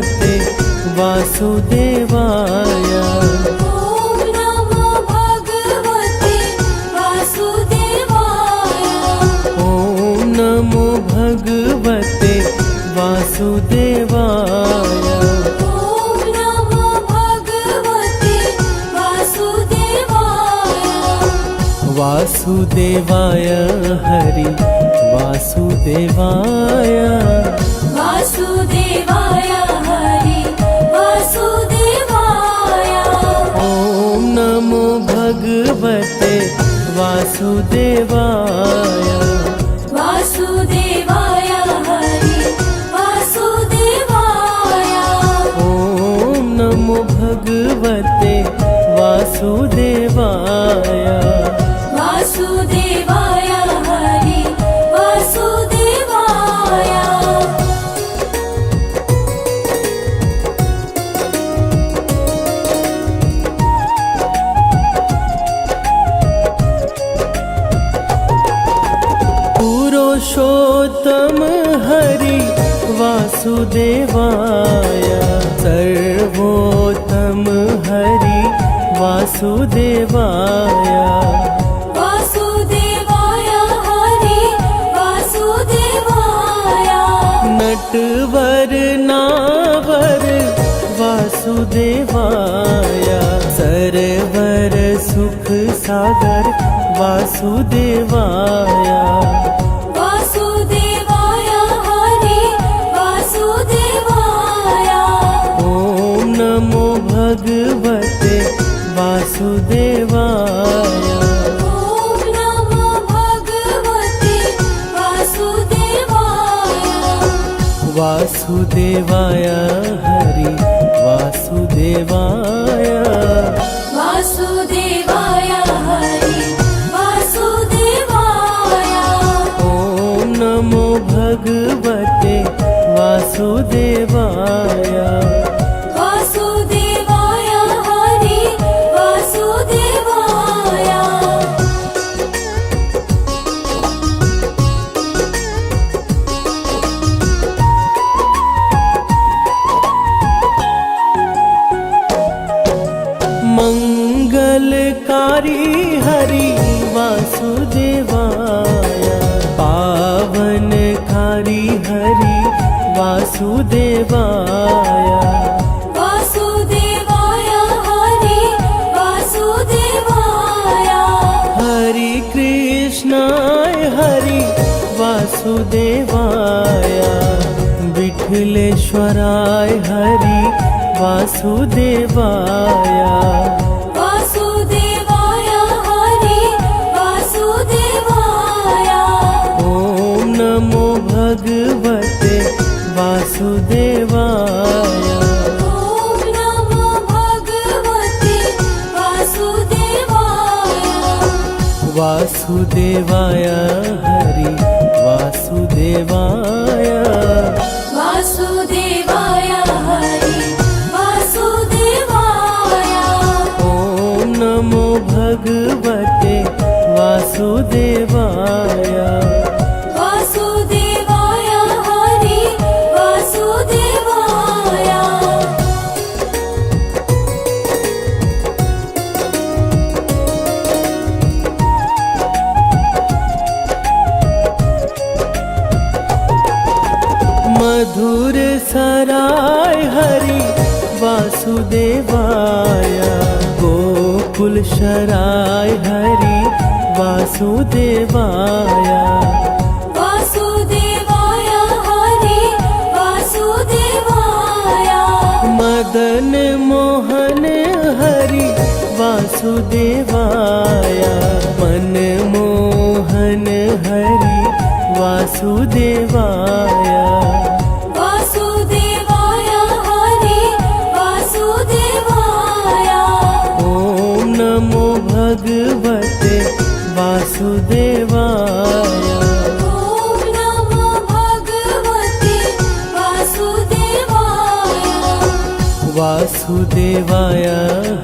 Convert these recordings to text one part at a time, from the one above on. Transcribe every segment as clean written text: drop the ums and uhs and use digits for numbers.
भगवते वासुदेवाय। ॐ नमो भगवते वासुदेवाय। ॐ नमो भगवते वासुदेवाय। ॐ नमो भगवते वासुदेवाय। वासुदेवाय हरि वासुदेवाय। वासुदेवाय हरि वासुदेवाय। ॐ नमो भगवते वासुदेवाय। वासुदेवाय हरि वासुदेवाय। ॐ नमो भगवते वासुदेवाय। वासुदेवाय हरि वासुदेवाय। पुरुषोत्तम हरि वासुदेवाय। सर्वोत्तम हरि वासुदेवाय। वासुदेवाय हरि वासुदेवाय। नटवर नावर वासुदेवाय। सरवर सुख सागर वासुदेवाय। वासुदेवाय हरि वासुदेवाय। ॐ नमो भगवते वासुदेवाय। ॐ नमो भगवते वासुदेवाय। वासुदेवाय हरि वासुदेवाय। वासुदेवाय हरि वासुदेवाय। ॐ नमो भगवते वासुदेवाय। वासुदेवाय हरि वासुदेवाय। मंगलकारी हरि वासुदेवाय। पावनकारी हरि वासुदेवाय। वासुदेवाय हरि वासुदेवाय। हरि कृष्णाय हरि वासुदेवाय। विठलेश्वराय हरि वासुदेवाय। वासुदेवाय हरि वासुदेवाय। ॐ नमो भगवते वासुदेवाय। ॐ नमो भगवते वासुदेवाय। वासुदेवाय हरि वासुदेवाय। वासुदेवाय हरि वासुदेवाय। ॐ नमो भगवते वासुदेवाय। वासुदेवाय हरि वासुदेवाय। मधुर सराय हरि वासुदेवाय। गोकुल शराय हरि वासुदेवाय। वासुदेवाय हरि वासुदेवाय। मदन मोहन हरि वासुदेवाय। मनमोहन हरि वासुदेवाय। वासुदेवाय हरि वासुदेवाय। ॐ नमो भगवते वासुदेवाय। ॐ नमो भगवते वासुदेवाय। वासुदेवाय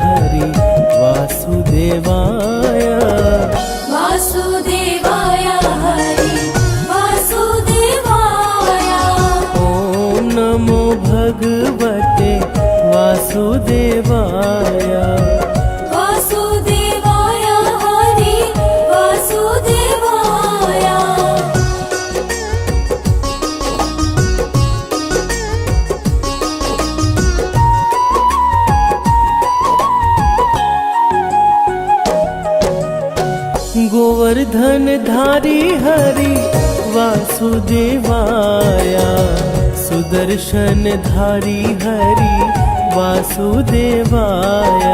हरि वासुदेवाय। वासुदेवाय हरि वासुदेवाय। ॐ नमो भगवते वासुदेवाय वासुदेवाय हरि वासुदेवाय गोवर्धन धारी हरि वासुदेवाय सुदर्शन धारी हरि वासुदेवाय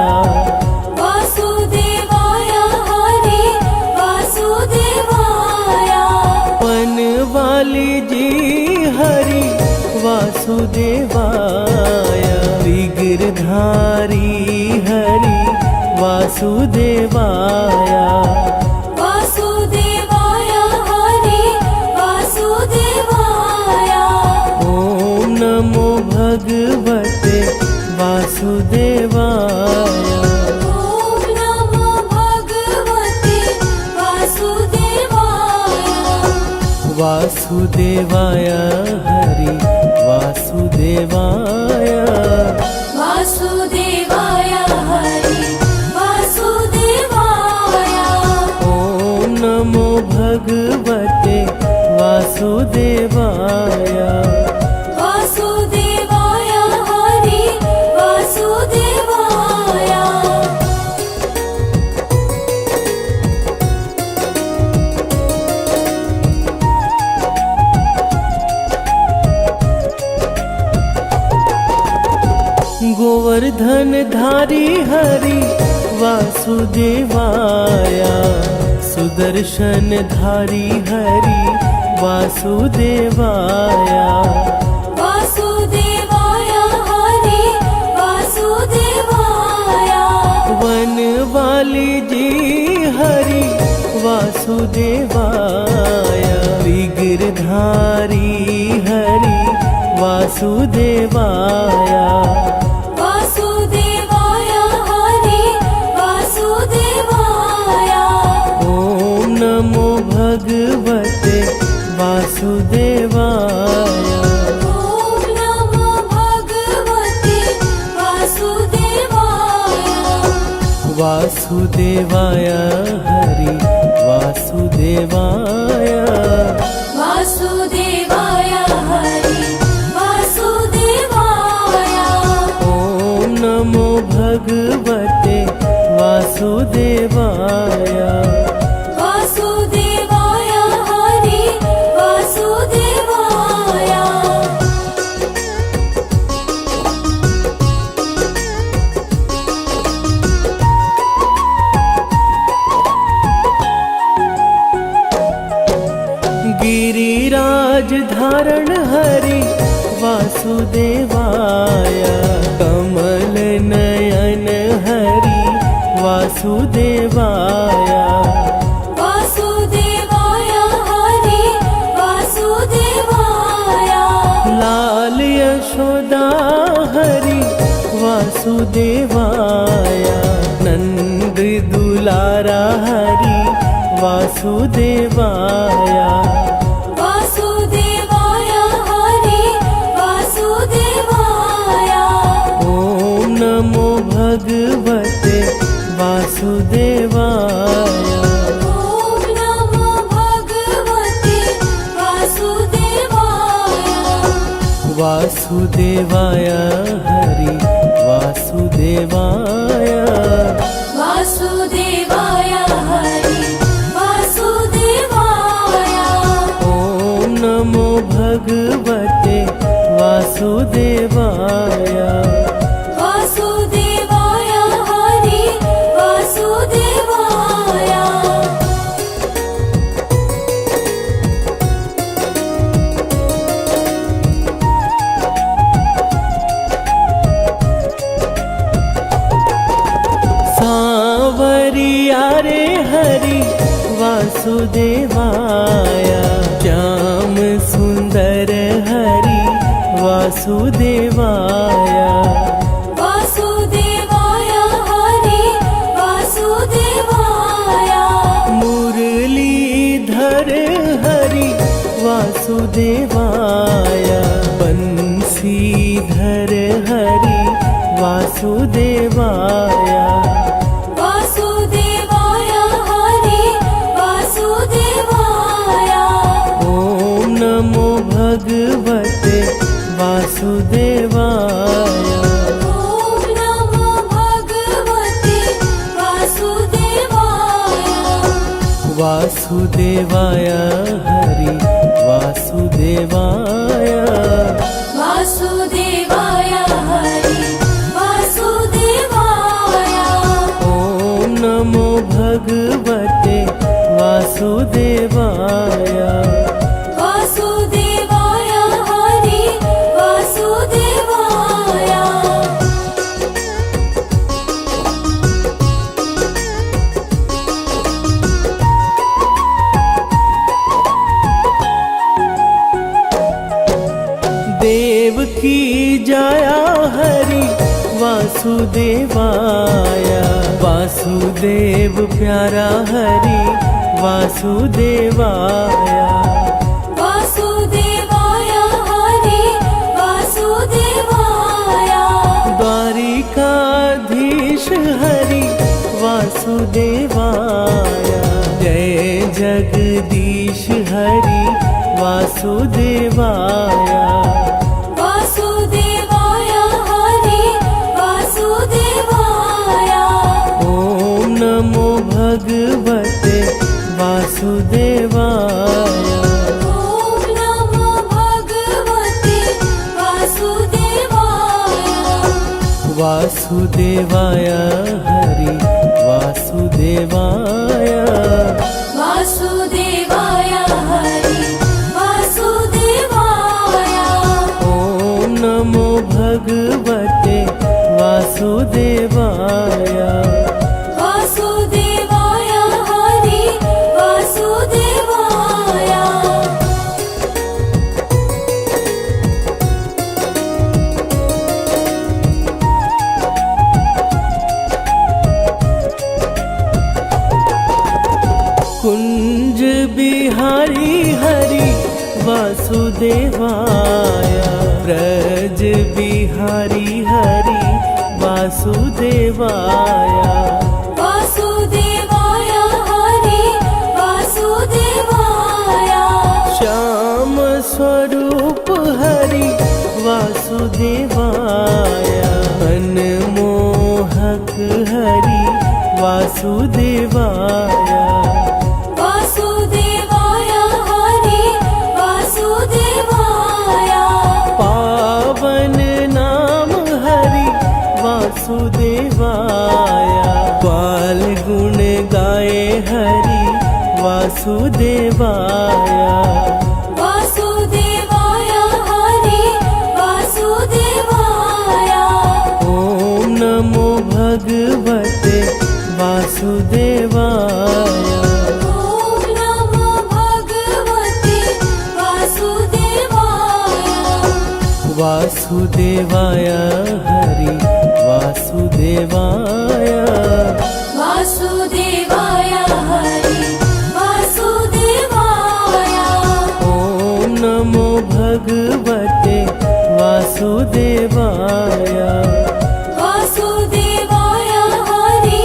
वासुदेवाय हरि वासुदेवाय वन वाली जी हरि वासुदेवाय विग्रधारी हरि वासुदेवाय वासुदेवाय हरि वासुदेवाय ओम नमो भगवते वासुदेवाय ॐ नमो भगवते वासुदेवाय वासुदेवाय हरि वासुदेवाय वासुदेवाय हरि वासुदेवाय ओम नमो भगवते वासुदेवाय वासुदेवाय हरि वासुदेवाय गोवर्धन धारी हरि वासुदेवाय सुदर्शन धारी हरि वासुदेवाय वासुदेवाय हरि वासुदेवाय वन वाली जी हरि वासुदेवाय विग्रधारी हरि वासुदेवाय वासुदेवाय हरि वासुदेवाय ओम नमो भगवते वासुदेवाय ॐ नमो भगवते वासुदेवाय वासुदेवाय हरि वासुदेवाय वासुदेवाय हरि वासुदेवाय ओम नमो भगवते वासुदेवाय वासुदेवाय हरि वासुदेवाय गिरिराज धारण हरि वासुदेवाय कमल नयन हरि वासुदेवाय वासुदेवाय हरि वासुदेवाय लाल यशोदा हरि वासुदेवाय नंद दुलारा हरि वासुदेवाय वासुदेवाय हरि वासुदेवाय ओम नमो भगवते वासुदेवाय ॐ नमो भगवते वासुदेवाय वासुदेवाय हरि वासुदेवाय वासुदेवाय हरि वासुदेवाय ओम नमो भगवते वासुदेवाय वासुदेवाय हरि वासुदेवाय सांवरिया रे हरि वासुदेवाय श्याम सुंदर हरि वासुदेवाय वासुदेवाय हरि वासुदेवाय मुरलीधर हरि वासुदेवाय बंसीधर हरि वासुदेवाय वासुदेवाय हरि वासुदेवाय ॐ नमो भगवते वासुदेवाय ॐ नमो भगवते वासुदेवाय वासुदेवाय हरि वासुदेवाय वासुदेवाय हरि वासुदेवाय ॐ नमो भगवते वासुदेवाय वासुदेवाय हरि वासुदेवाय देव की जाया हरि वासुदेवाय वासुदेव प्यारा हरि वासुदेवाय वासुदेवाय हरि वासुदेवाय द्वारिकाधीश हरि वासुदेवाय जय जगदीश हरि वासुदेवाय वासुदेवाय हरि वासुदेवाय ॐ नमो भगवते वासुदेवाय ॐ नमो भगवते वासुदेवाय वासुदेवाय हरि वासुदेवाय वासुदेवाय हरि वासुदेवाय ॐ नमो भगवते वासुदेवाय वासुदेवाय हरि वासुदेवाय कुंज बिहारी हरि वासुदेवाय ब्रज बिहारी हरि वासुदेवाय वासुदेवाय हरि वासुदेवाय श्याम स्वरूप हरि वासुदेवाय मनमोहक हरि वासुदेवाय वासुदेवाय हरि वासुदेवाय पावन नाम हरि वासुदेवाय ग्वाल गुण गाए हरि वासुदेवाय वासुदेवाय हरि वासुदेवाय ॐ नमो भगवते वासुदेवाय ॐ नमो भगवते वासुदेवाय वासुदेवाय हरि वासुदेवाय वासुदेवाय हरि वासुदेवाय ॐ नमो भगवते वासुदेवाय वासुदेवाय हरि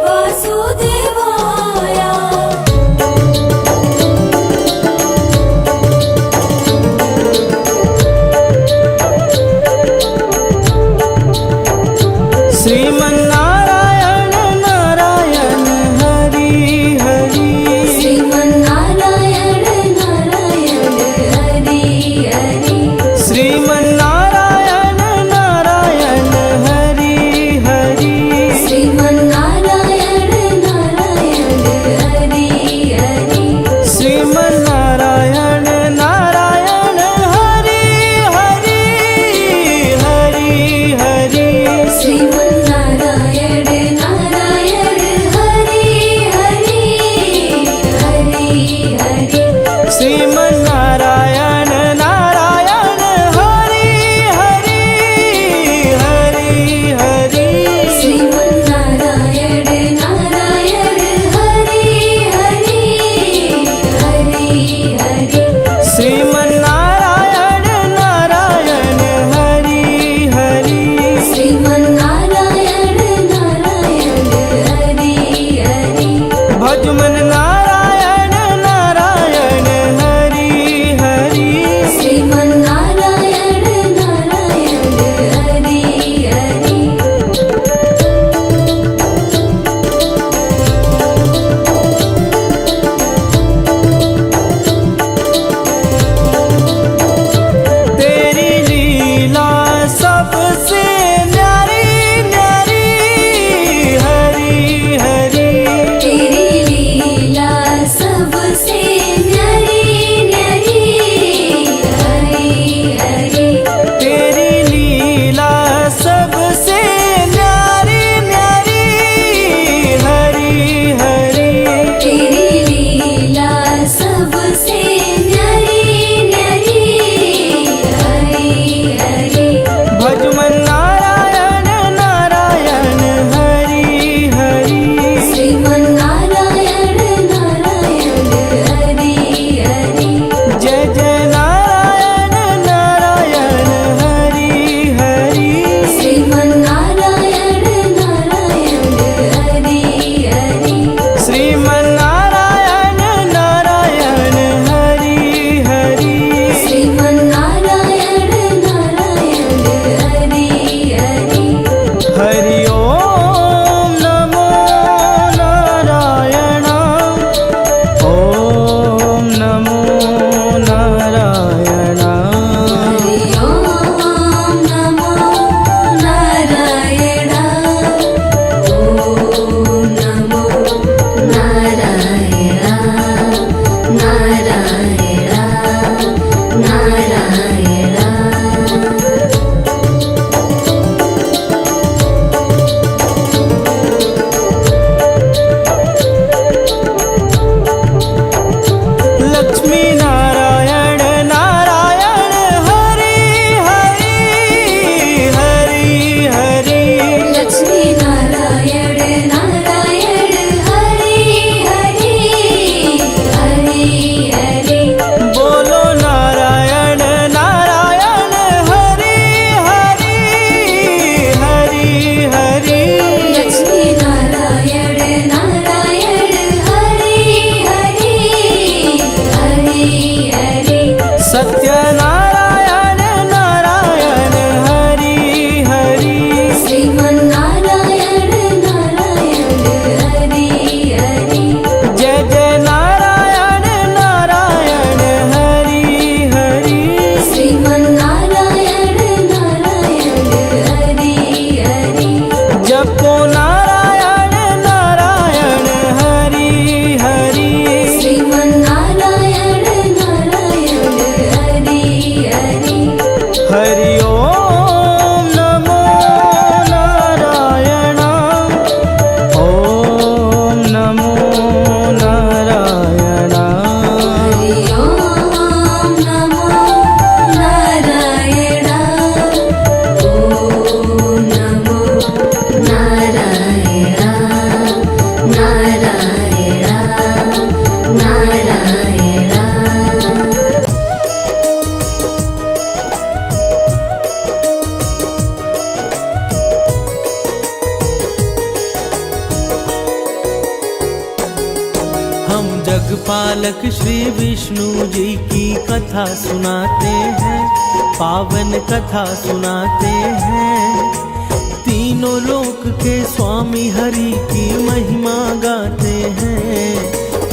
वासुदेवाय श्रीमन्नारायण नारायण हरि हरि श्रीमन्नारायण नारायण हरि हरि श्रीमन्नारायण नारायण हरि हरि श्रीमन्नारायण नारायण हरि हरि श्रीमन्नारायण नारायण हरि हरि हरि हरि श्रीमन्नारायण जगपालक श्री विष्णु जी की कथा सुनाते हैं, पावन कथा सुनाते हैं। तीनों लोक के स्वामी हरि की महिमा गाते हैं,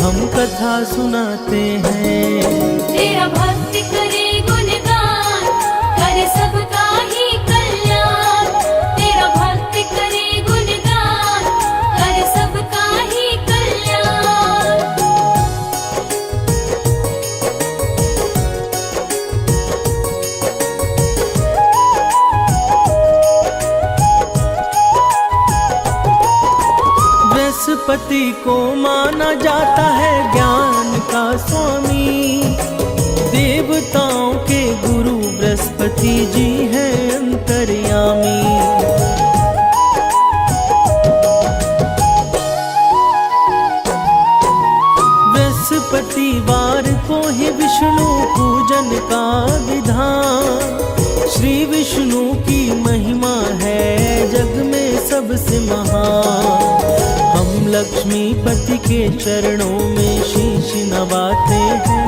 हम कथा सुनाते हैं। तेरा भक्त करे गुणगान, करे सबका ही कल्याण। तेरा भक्त करे गुणगान, करे सबका ही कल्याण। बृहस्पति को माना जाता है ज्ञान का स्वामी, देवताओं के गुरु बृहस्पति जी हैं अंतर्यामी। बृहस्पतिवार को ही विष्णु पूजन का विधान, श्री विष्णु की महिमा है जग में सबसे महान। हम लक्ष्मीपति के चरणों में शीश नवाते हैं,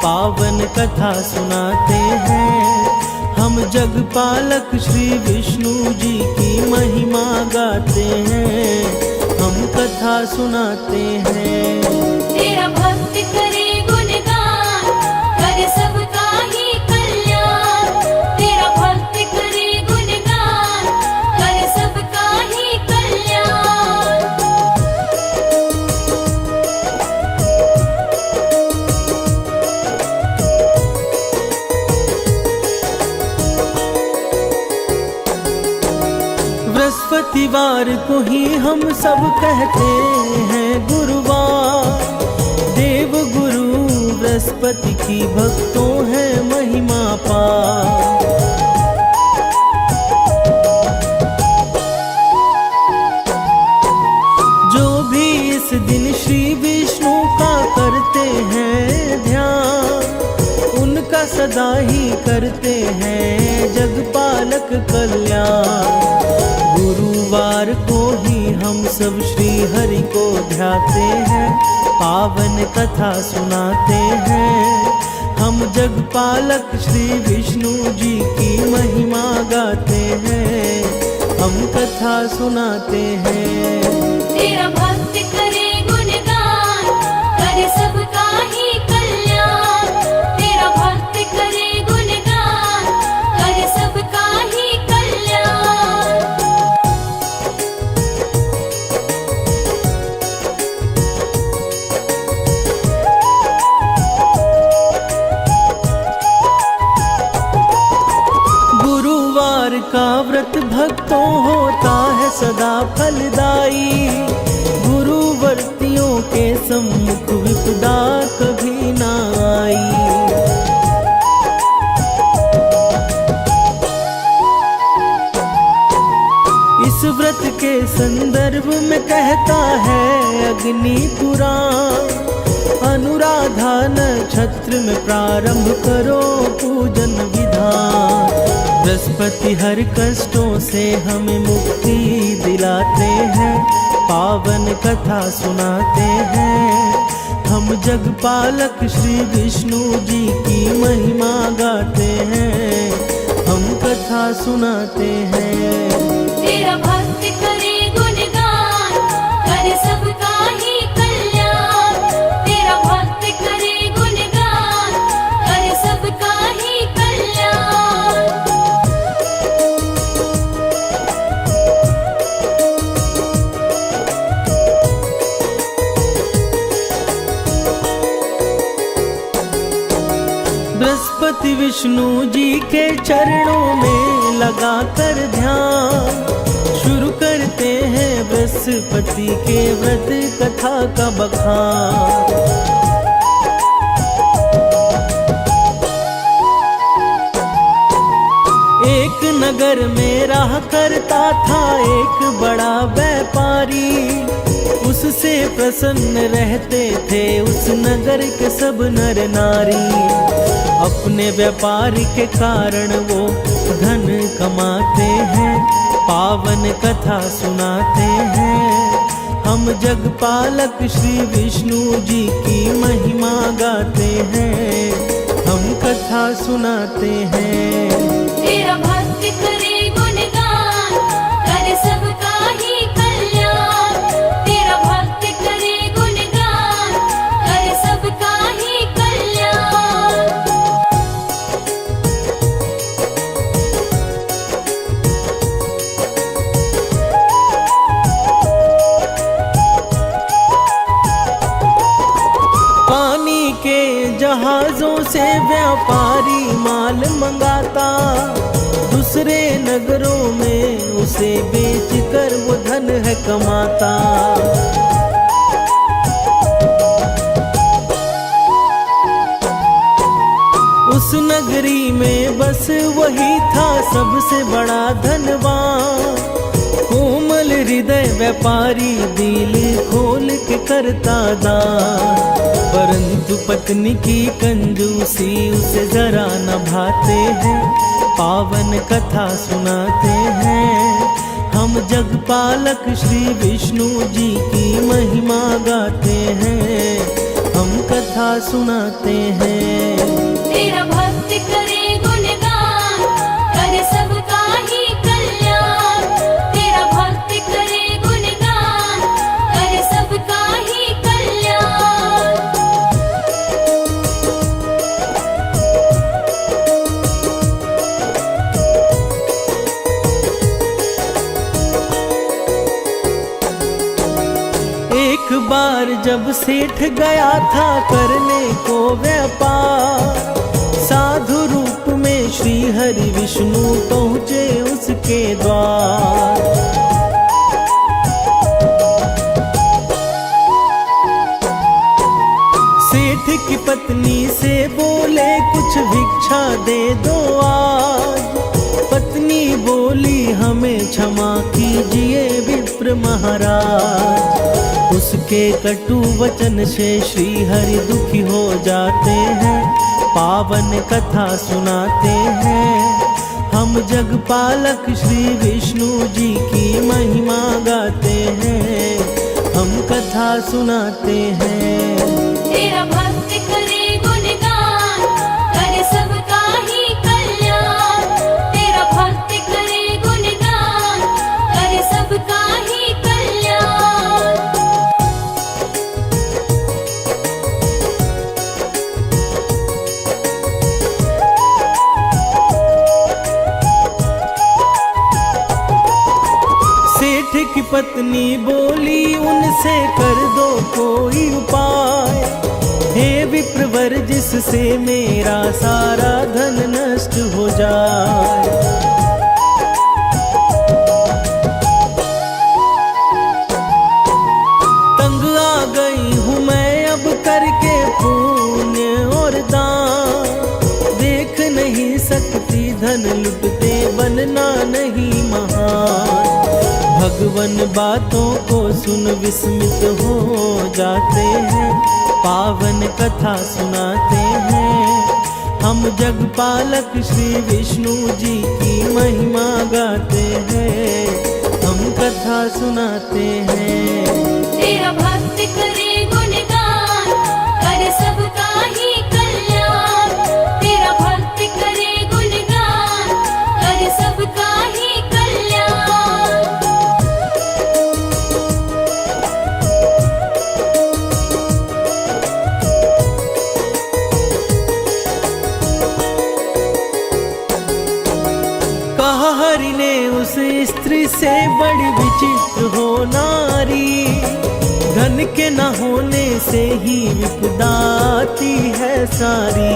पावन कथा सुनाते हैं। हम जगपालक श्री विष्णु जी की महिमा गाते हैं, हम कथा सुनाते हैं। तेरा भक्त करे गुणगान, करे सबका ही कल्याण। तेरा भक्त करे गुणगान, करे सबका ही कल्याण। बृहस्पतिवार को ही हम सब कहते हैं गुरुवार, देव गुरु बृहस्पति की भक्तों है महिमा पार। जो भी इस दिन श्री विष्णु का करते हैं ध्यान, उनका सदा ही करते हैं जगपालक कल्याण। गुरुवार को ही हम सब श्री हरि को ध्याते हैं, पावन कथा सुनाते हैं। हम जगपालक श्री विष्णु जी की महिमा गाते हैं, हम कथा सुनाते हैं। तेरा भक्त करे गुणगान, करे सबका ही कल्याण। तेरा भक्त करे गुणगान, करे सबका ही कल्याण। गुरुवार का व्रत भक्तों होता है सदा फलदायी, गुरुवर्तियों के सम्मुख विपदा कभी ना आई। इस व्रत के संदर्भ में कहता है अग्नि पुराण, अनुराधा नक्षत्र में प्रारंभ करो पूजन विधान। बृहस्पति हर कष्टों से हमें मुक्ति दिलाते हैं, पावन कथा सुनाते हैं। हम जगपालक श्री विष्णु जी की महिमा गाते हैं, हम कथा सुनाते हैं। तेरा भक्त करे गुणगान, करे सबका ही कल्याण। तेरा भक्त करे गुणगान, करे सबका ही कल्याण। बृहस्पति विष्णु जी के चरणों में लगाकर ध्यान, शुरू करते हैं बृहस्पति के व्रत कथा का बखान। एक नगर में रहा करता था एक बड़ा व्यापारी, उससे प्रसन्न रहते थे उस नगर के सब नर नारी। अपने व्यापार के कारण वो धन कमाते हैं, पावन कथा सुनाते हैं। हम जगपालक श्री विष्णु जी की महिमा गाते हैं, हम कथा सुनाते हैं। तेरा भक्त करे गुणगान, कर सबका ही कल्याण। तेरा भक्त करे गुणगान, कर सबका ही कल्याण। पानी के जहाजों से व्यापारी माल मंगाता, दूसरे नगरों में उसे बेचकर वो धन है कमाता। उस नगरी में बस वही था सबसे बड़ा धनवान, कोमल हृदय व्यापारी दिल खोल के करता दान। परंतु पत्नी की कंजूसी उसे जरा न भाते हैं, पावन कथा सुनाते हैं। हम जगपालक श्री विष्णु जी की महिमा गाते हैं, हम कथा सुनाते हैं। तेरा भक्त करे गुणगान, कर सबका ही कल्याण। तेरा भक्त करे गुणगान, कर सबका ही कल्याण। एक बार जब सेठ गया था करने को व्यापार, साधु रूप में श्री हरि विष्णु पहुँचे उसके द्वार। सेठ की पत्नी से बोले कुछ भिक्षा दे दो आज। पत्नी बोली हमें क्षमा कीजिए विप्र महाराज। उसके कटु वचन से श्री हरि दुखी हो जाते हैं, पावन कथा सुनाते हैं। हम जगपालक श्री विष्णु जी की महिमा गाते हैं, हम कथा सुनाते हैं। तेरा भक्त करे गुणगान, कर सबका ही कल्याण। तेरा भक्त करे गुणगान, कर सबका ही कल्याण। सेठ की पत्नी बोली उनसे कर दो कोई उपाय, हे विप्रवर जिससे मेरा सारा धन नष्ट हो जाए। तंग आ गई हूँ मैं अब करके पुण्य और दान, देख नहीं सकती धन लुटते बनना नहीं महान। भगवन बातों को सुन विस्मित हो जाते हैं, पावन कथा सुनाते हैं। हम जगपालक श्री विष्णु जी की महिमा गाते हैं, हम कथा सुनाते हैं। तेरा भक्त करे गुणगान, कर सबका ही कल्याण। तेरा भक्त करे गुणगान, कर सबका ही कल्याण। कहा हरि ने उस स्त्री से बड़ी विचित्र हो नारी, धन के न होने से ही विपदा आती है सारी।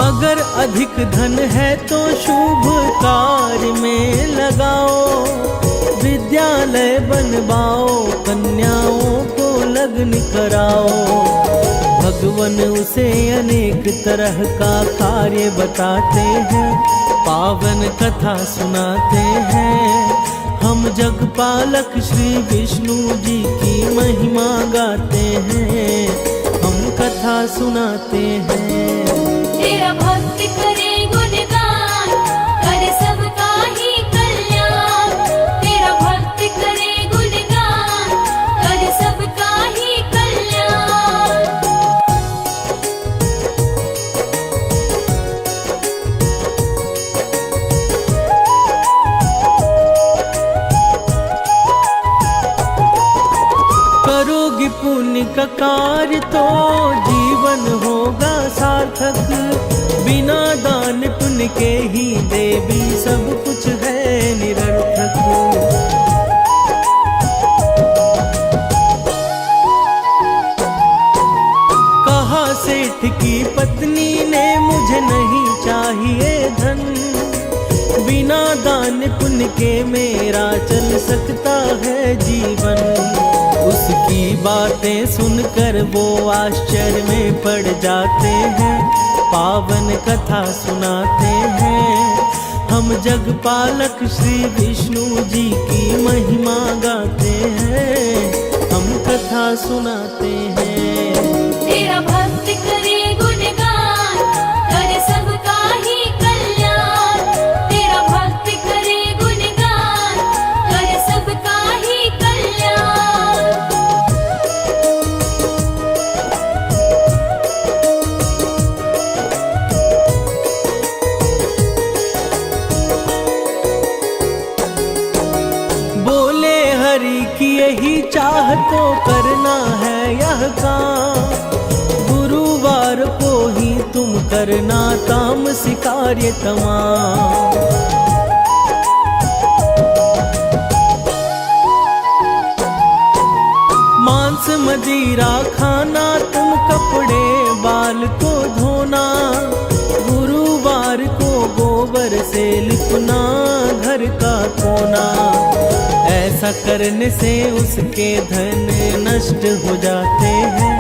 अगर अधिक धन है तो शुभ कार्य में लगाओ, विद्यालय बनवाओ, कन्याओं को लग्न कराओ। भगवन उसे अनेक तरह का कार्य बताते हैं, पावन कथा सुनाते हैं। हम जगपालक श्री विष्णु जी की महिमा गाते हैं, हम कथा सुनाते हैं। तेरा भक्त करे गुणगान, का कार्य तो जीवन होगा सार्थक। बिना दान पुण्य के ही देवी सब कुछ है निरर्थक। कहा सेठ की पत्नी ने मुझे नहीं चाहिए धन, बिना दान पुण्य के मेरा चल सकता है जीवन। उसकी बातें सुनकर वो आश्चर्य में पड़ जाते हैं, पावन कथा सुनाते हैं। हम जगपालक श्री विष्णु जी की महिमा गाते हैं, हम कथा सुनाते हैं। तेरा भक्त करे गुणगान, करे सबका ही कल्याण। तेरा भक्त करे गुणगान, करे सबका ही कल्याण। बोले हरि की यही चाह तो करना है यह काम। गुरुवार को ही तुम करना तामसी कार्य तमाम। मांस मदिरा खाना, तुम कपड़े बाल को धोना। गुरुवार को गोबर से लिपना घर का कोना। ऐसा करने से उसके धन नष्ट हो जाते हैं,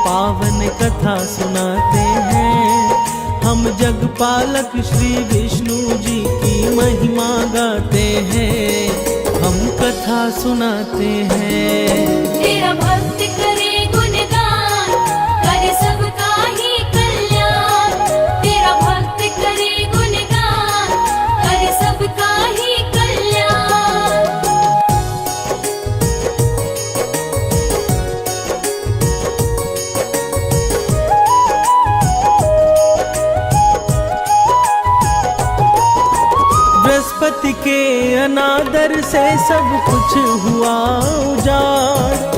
पावन कथा सुनाते हैं। हम जगपालक श्री विष्णु जी की महिमा गाते हैं, हम कथा सुनाते हैं। तेरा भक्त करे गुणगान, करे सबका ही कल्याण। तेरा भक्त करे गुणगान, करे सबका ही कल्याण। बृहस्पति के अनादर से सब कुछ हुआ उजाड़।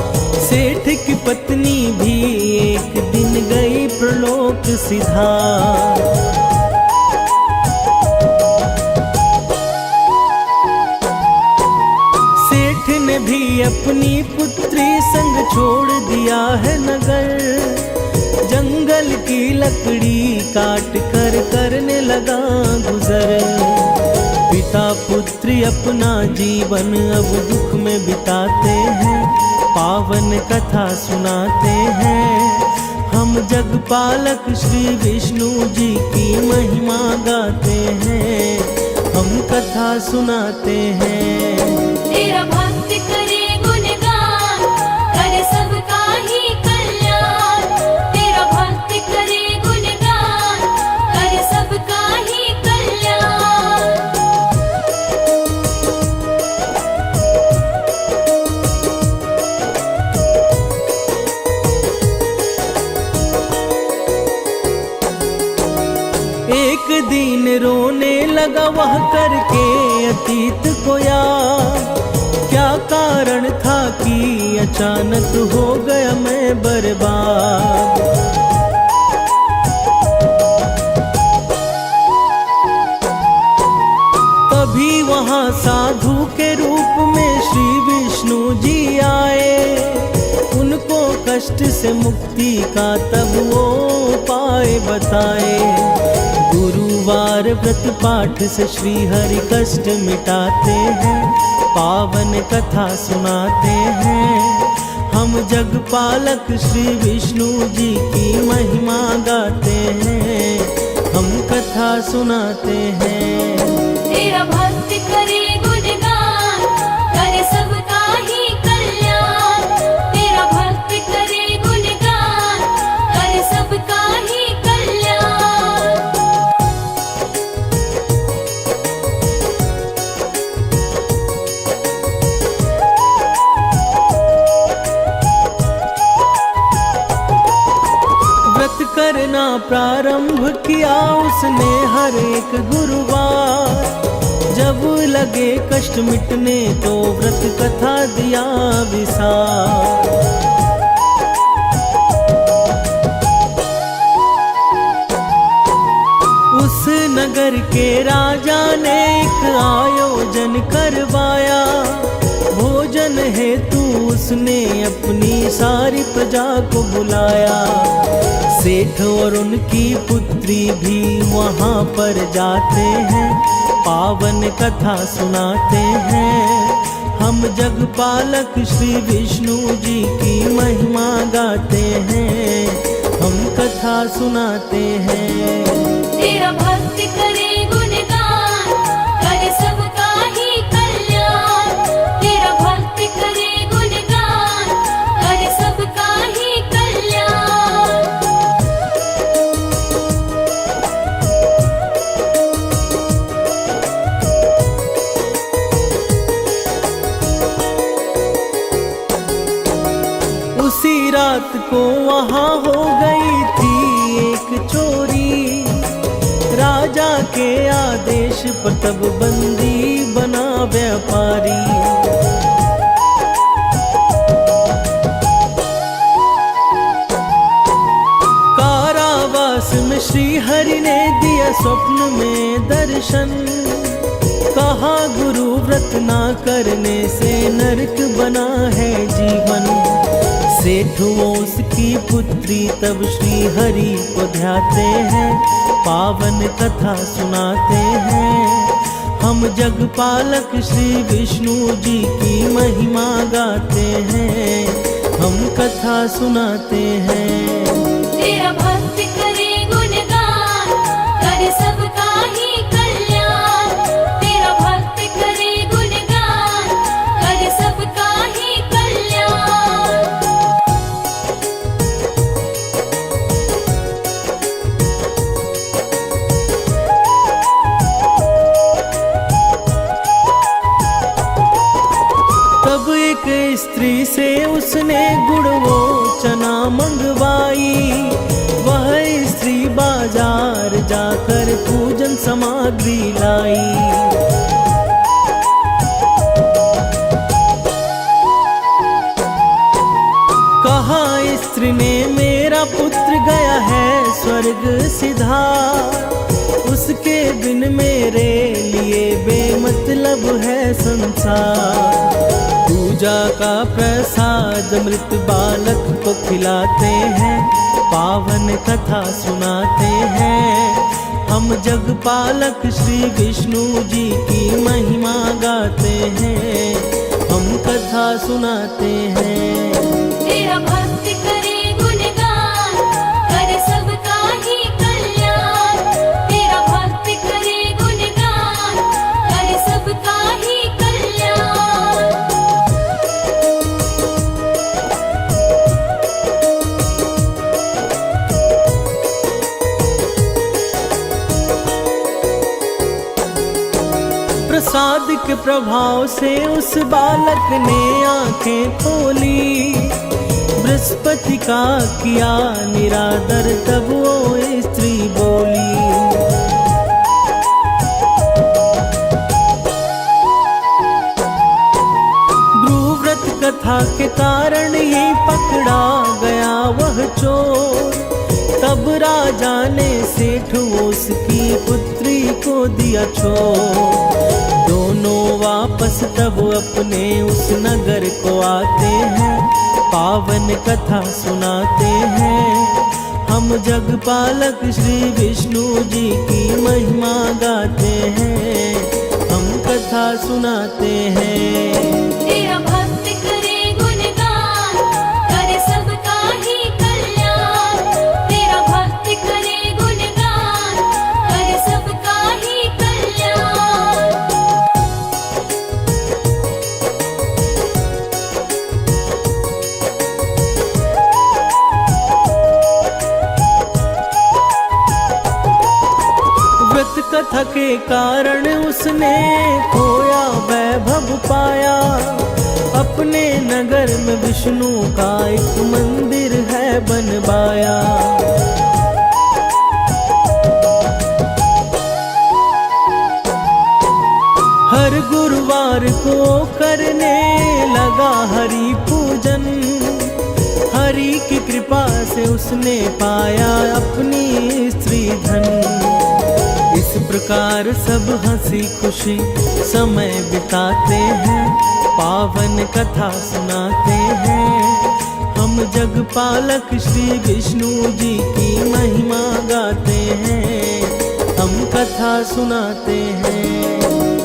सेठ की पत्नी भी एक दिन गई प्रलोक सिधार। सेठ ने भी अपनी पुत्री संग छोड़ दिया है नगर। जंगल की लकड़ी काट कर करने लगा गुजर। पिता पुत्री अपना जीवन अब दुख में बिताते हैं, पावन कथा सुनाते हैं। हम जगपालक श्री विष्णु जी की महिमा गाते हैं, हम कथा सुनाते हैं। तेरा भक्त करे गुणगान, करे सबका ही कल्याण। तेरा भक्त करे गुणगान, करे सबका ही कल्याण। एक दिन रोने लगा वह करके अतीत को याद। क्या कारण था कि अचानक हो गया मैं बर्बाद। तभी वहाँ साधु के रूप में श्री विष्णु जी आए। उनको कष्ट से मुक्ति का तब वो उपाय बताए। गुरुवार व्रत पाठ से श्री हरि कष्ट मिटाते हैं, पावन कथा सुनाते हैं। हम जगपालक श्री विष्णु जी की महिमा गाते हैं, हम कथा सुनाते हैं। तेरा भक्त करे गुणगान, करे सबका ही कल्याण। तेरा भक्त करे गुणगान, करे सबका ही कल्याण। व्रत करना प्रारंभ किया उसने हर एक गुरुवार। जब लगे कष्ट मिटने तो व्रत कथा दिया विसार। नगर के राजा ने एक आयोजन करवाया। भोजन हेतु उसने अपनी सारी प्रजा को बुलाया। सेठ और उनकी पुत्री भी वहाँ पर जाते हैं, पावन कथा सुनाते हैं। हम जगपालक श्री विष्णु जी की महिमा गाते हैं, हम कथा सुनाते हैं। तेरा भक्त करे गुणगान, करे सबका ही कल्याण। तेरा भक्त करे गुणगान, करे सबका ही कल्याण। उसी रात को वहाँ हो गई थी एक चोरी। राजा के आदेश पर तब बंदी बना व्यापारी। कारावास में श्री हरि ने दिया स्वप्न में दर्शन। कहा गुरु व्रत ना करने से नरक बना है जीवन। सेठ वो उसकी पुत्री तब श्री हरि को ध्याते हैं, पावन कथा सुनाते हैं। हम जगपालक श्री विष्णु जी की महिमा गाते हैं, हम कथा सुनाते हैं। तेरा भक्त करे गुणगान, करे सबका ही कल्याण। तेरा भक्त करे गुणगान, करे सबका ही कल्याण। तब एक स्त्री से उसने गुड़ वो चना मंगवाई। वह स्त्री बाजार जाकर पूजन सामग्री लाई। कहा स्त्री ने मेरा पुत्र गया है स्वर्ग सिधार। उसके बिन मेरे लिए बेमतलब है संसार। पूजा का प्रसाद मृत बालक को खिलाते हैं, पावन कथा सुनाते हैं। हम जगपालक श्री विष्णु जी की महिमा गाते हैं, हम कथा सुनाते हैं। तेरा भक्त करे गुणगान, करे सबका ही कल्याण। तेरा भक्त करे गुणगान, करे सबका ही कल्याण। प्रसाद के प्रभाव से उस बालक ने आंखें खोली। बृहस्पति का किया निरादर तब वो स्त्री बोली। ब्रूव्रत कथा के कारण ही पकड़ा गया वह चोर। तब राजा ने सेठ उसकी पुत्री को दिया छोड़। दोनों वापस तब अपने उस नगर को आते हैं, पावन कथा सुनाते हैं। हम जगपालक श्री विष्णु जी की महिमा गाते हैं, हम कथा सुनाते हैं। तेरा भक्त करे गुणगान, करे सबका ही कल्याण। तेरा भक्त करे गुणगान, करे सबका ही कल्याण। व्रत कथा के कारण उसने खोया वैभव पाया। अपने नगर में विष्णु का एक मंदिर है बनवाया। हर गुरुवार को करने लगा हरि पूजन। हरि की कृपा से उसने पाया अपनी स्त्री धन। इस प्रकार परिवार सब हंसी खुशी समय बिताते हैं, पावन कथा सुनाते हैं। हम जगपालक श्री विष्णु जी की महिमा गाते हैं, हम कथा सुनाते हैं।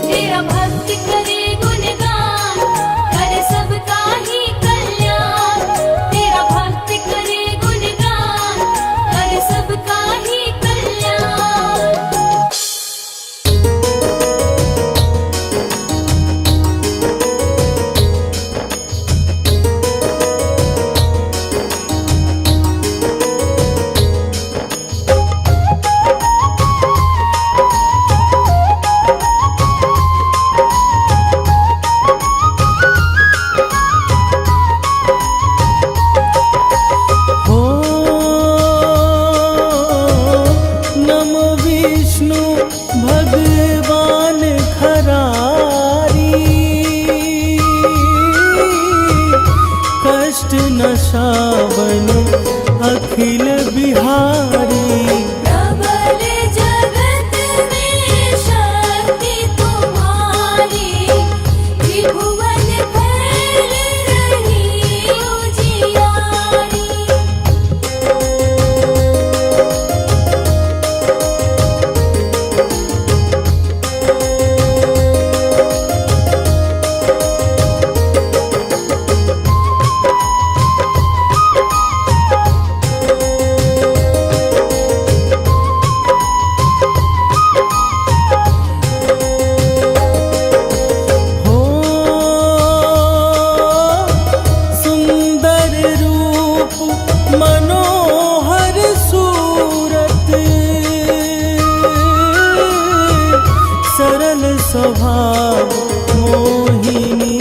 तेरा भक्त करे गुणगान, करे सबका ही कल्याण। तेरा भक्त करे गुणगान, करे सबका ही कल्याण। भगवान खरारी, कष्ट नशावन अखिल बिहारी। प्रबल जगत में शक्ति तुम्हारी, त्रिभुवन फैल रही उजियारी। स्वभाव मोहिनी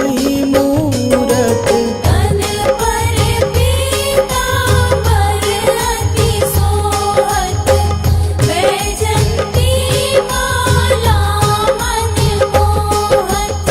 मूरत, तन पर पीतांबर अति सोहत। वैजंती माला मन मोहत।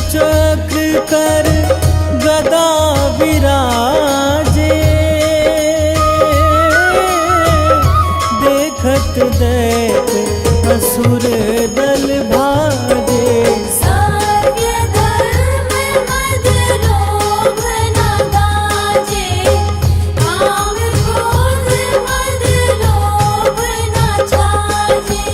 चक्र कर गदा विराजे, देखत दैत असुर दल भाजे। सत्य धर्म मद लोभ न गाजे, काम क्रोध मद लोभ न छाजे।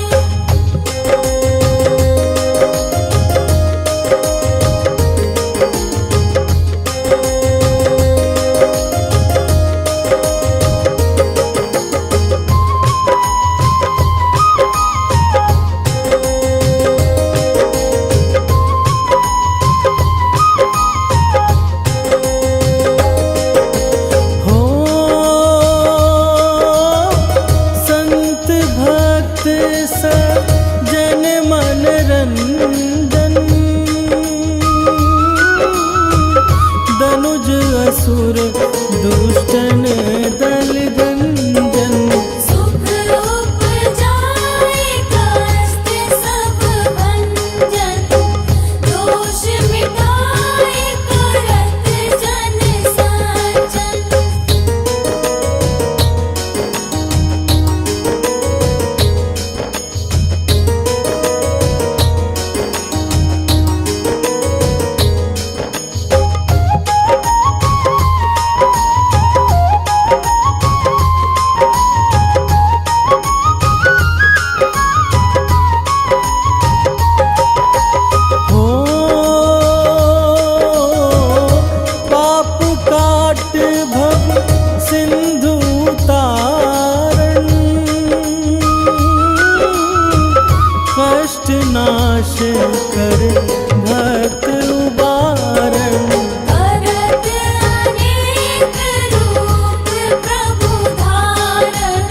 जन मन रंजन, दनुज असुर दुष्टन दल गंजन। सुख उपजाए कष्ट सब भंजन, दोष मिटाए करत जन सज्जन। नाश कर भक्त उबारण, करत अनेक रूप प्रभु धारण।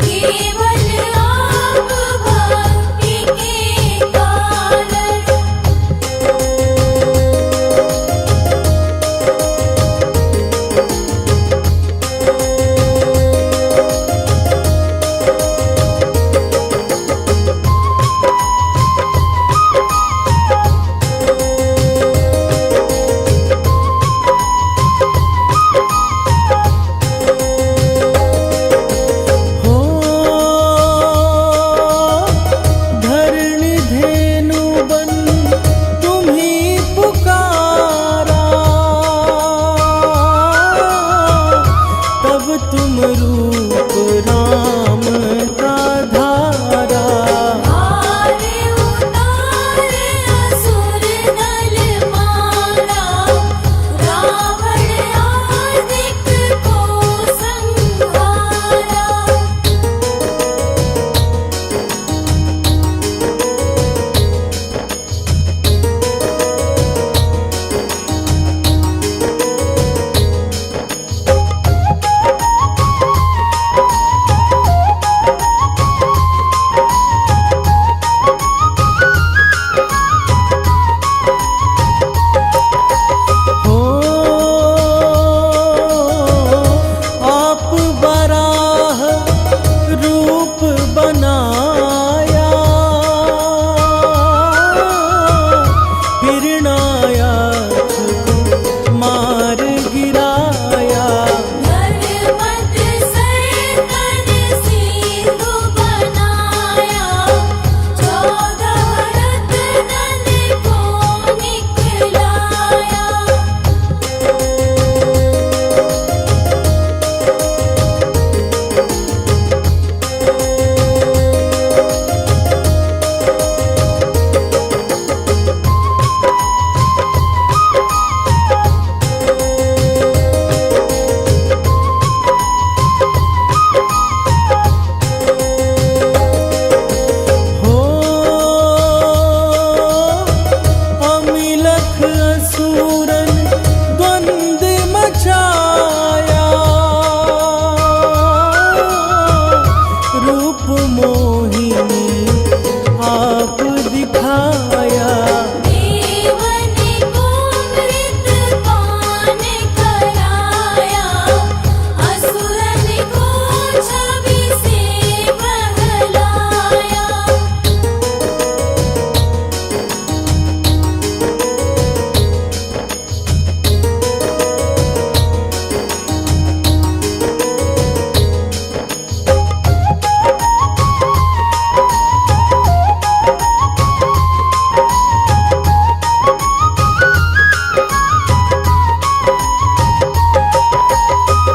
केवल आप भक्ति के कारण, धेनु बन तुम्हीं पुकारा, तब तुम रूप राम का धारा। हारे उतारे असुर दल मारा, रावण आदिक को संहारा। हो आप बराह रूप बनाया, हिरणायक्ष को मार गिराया। धर्मत सैतन सिंधु बनाया, 14 रत्नन को निकलाया। हो अमिलख असुरन द्वंद मचाया, रूप मोहिनी आप दिखाया। देवन को मृतपान कराया, असुरन को छवि से बहलाया।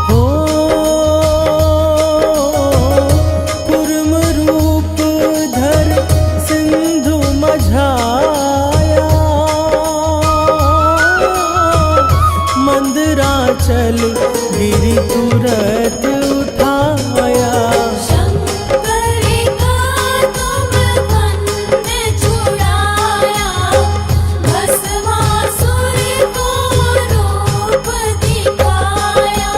हो कुर्म रूप धर सिंधु मझाया, मंदराचल गिरि तुरत उठाया। शंकर का तुम बंद छुड़ाया, भस्मासुर को रूप दिखाया।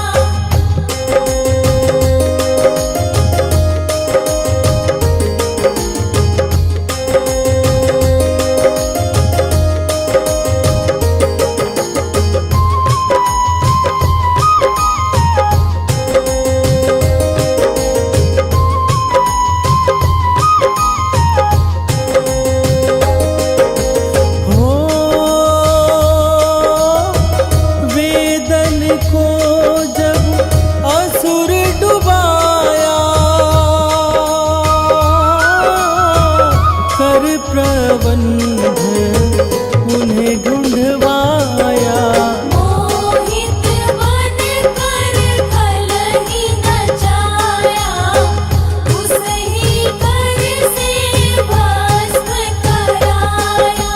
हो वेदन को जब असुर डुबाया, कर प्रबंध उन्हें ढूंढवाया। मोहित बन कर कलही नचाया, उसही कर से भस्म कराया।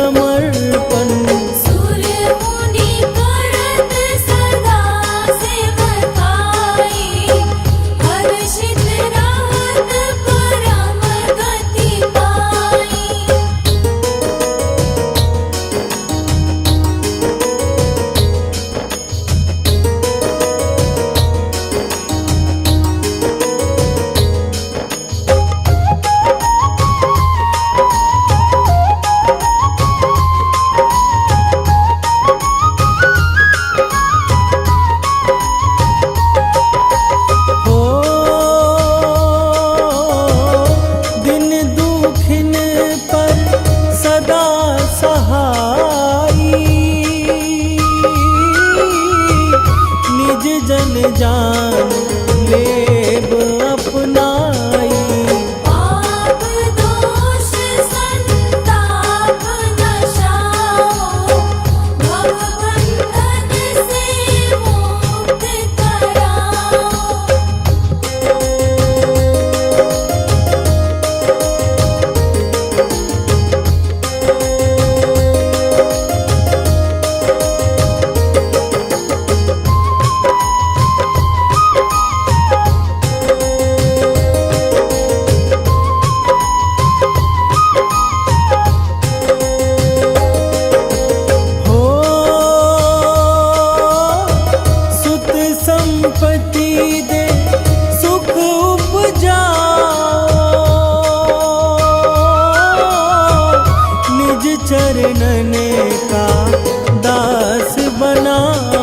समर्पण। सूर्य मुनि करत सदा सेवकाई, हर्षित रहत परम गति पाई। हो दिन दुखिन पर सदा सहाई, निज जन जान लेब अपनाई। पाप दोष संताप नशाओ, भव बंधन से मुक्त कराओ। हो सुत संपत्ति दे सुख उपजाओ, निज चरणन का दास बनाओ।